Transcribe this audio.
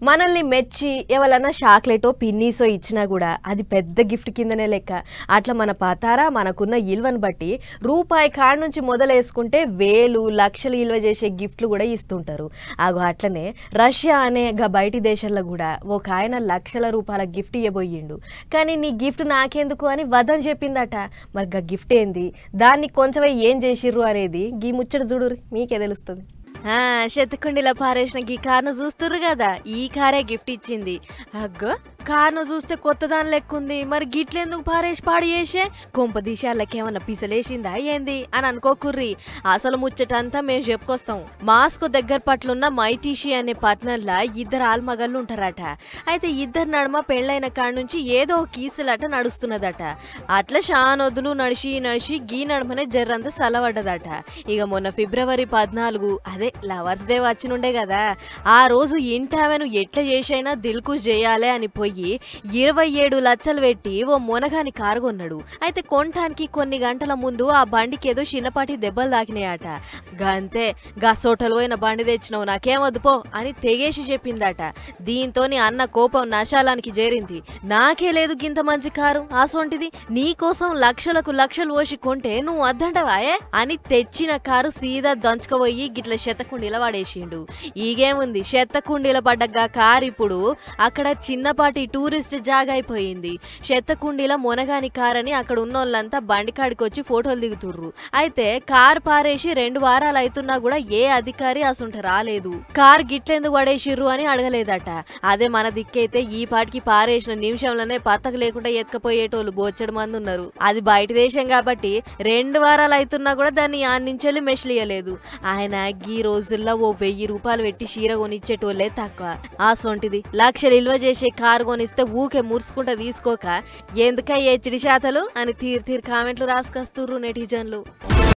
మనల్ని మెచ్చి ఎవరన్నా చాక్లెటో పిన్నీసో ఇచ్చినా కూడా అది పెద్ద గిఫ్ట్ కిందనే లెక్క. అట్లా మన పతారా మనకున్న ఇల్వను బట్టి రూపాయి కాడ నుంచి మొదలేసుకుంటే వేలు లక్షలు ఇల్వ చేసే గిఫ్ట్లు కూడా ఇస్తుంటారు. అట్లనే రష్యా అనే బయటి దేశాల్లో కూడా ఒక ఆయన లక్షల రూపాయల గిఫ్ట్ ఇవ్వబోయిండు. కానీ నీ గిఫ్ట్ నాకెందుకు అని వదని చెప్పిందట. మరి గిఫ్ట్ ఏంది, దాన్ని కొంచెమే ఏం చేసిర్రు అనేది గీ ముచ్చట చూడుర్రి, మీకే తెలుస్తుంది. శతకుండిలో పారేసిన ఈ కార్ను చూస్తుర్రు కదా, ఈ కారే గిఫ్ట్ ఇచ్చింది. కార్ను చూస్తే కొత్త దాని లెక్కుంది, మరి గిట్లెందుకు పారేసి పాడు చేసే కొంప దిశాలకేమన్నా పిసలేసిందా ఏంది అని అనుకోకుర్రి. అసలు ముచ్చటంతా మేము చెప్పుకొస్తాం. మాస్కో దగ్గర పట్లున్న మైటీషి అనే పట్టణంలో ఇద్దరు ఆల్మగళ్ళు ఉంటారట. అయితే ఇద్దరు నడుమ పెళ్ళైన కాడ నుంచి ఏదో కీసులట నడుస్తున్నదట. అట్లా షానొద్దులు నడిచి గీ నడుమనే జర్రంతా సలవడ్డదట. ఇక మొన్న ఫిబ్రవరి 14 అదే లవర్స్ డే వచ్చినుండే కదా, ఆ రోజు ఇంటామెను ఎట్లా చేసైనా దిల్కుష్ చేయాలి అని పోయి 27 లక్షలు పెట్టి ఓ మునగాని కారు కొన్నాడు. అయితే కొనటానికి కొన్ని గంటల ముందు ఆ బండికి ఏదో చిన్నపాటి దెబ్బలు తాకినాయట. గంతే సోటలు పోయిన బండి తెచ్చినావు నాకేమొద్దు పో అని తెగేసి చెప్పిందట. దీంతో అన్న కోపం నశాలానికి చేరింది. నాకే లేదు గింత మంచి కారు, అసొంటిది నీకోసం లక్షలకు లక్షలు పోసి కొంటే నువ్వు వద్దంటవాయే అని తెచ్చిన కారు సీదా దంచుకపోయి గిట్ల శతకుండీల పడేసిండు. ఈగేముంది, శతకుండీల పడ్డగా కారు ఇప్పుడు అక్కడ చిన్నపాటి టూరిస్ట్ జాగా అయిపోయింది. శతకుండీల మునగాని కార్ అని అక్కడ ఉన్నోళ్ళంతా బండికాడికి వచ్చి ఫోటోలు దిగుతుర్రు. అయితే కార్ పారేసి 2 వారాలు అవుతున్నా కూడా ఏ అధికారి అసంట రాలేదు. కార్ గిట్లెందుకు పడేసిర్రు అని అడగలేదట. అదే మన దిక్కైతే ఈ పాటికి పారేసిన నిమిషంలోనే పత్తకు లేకుండా ఎత్తుకపోయేటోళ్ళు బోచ్చడు మంది ఉన్నారు. అది బయట దేశం కాబట్టి 2 వారాలు అవుతున్నా కూడా దాన్ని ఆన్నించెల్లి మెషలియలేదు. ఆయన ఈ రోజుల్లో ఓ 1000 రూపాయలు పెట్టి చీర కొనిచ్చేటోళ్లే తక్కువ. అసొంటిది లక్షలు ఇల్వ చేసే కారు కొనిస్తే ఊకే మురుసుకుంటా తీసుకోక ఎందుక ఏ చిడి శాతలు అని తీరు కామెంట్లు రాసుకొస్తుర్రు నెటిజన్లు.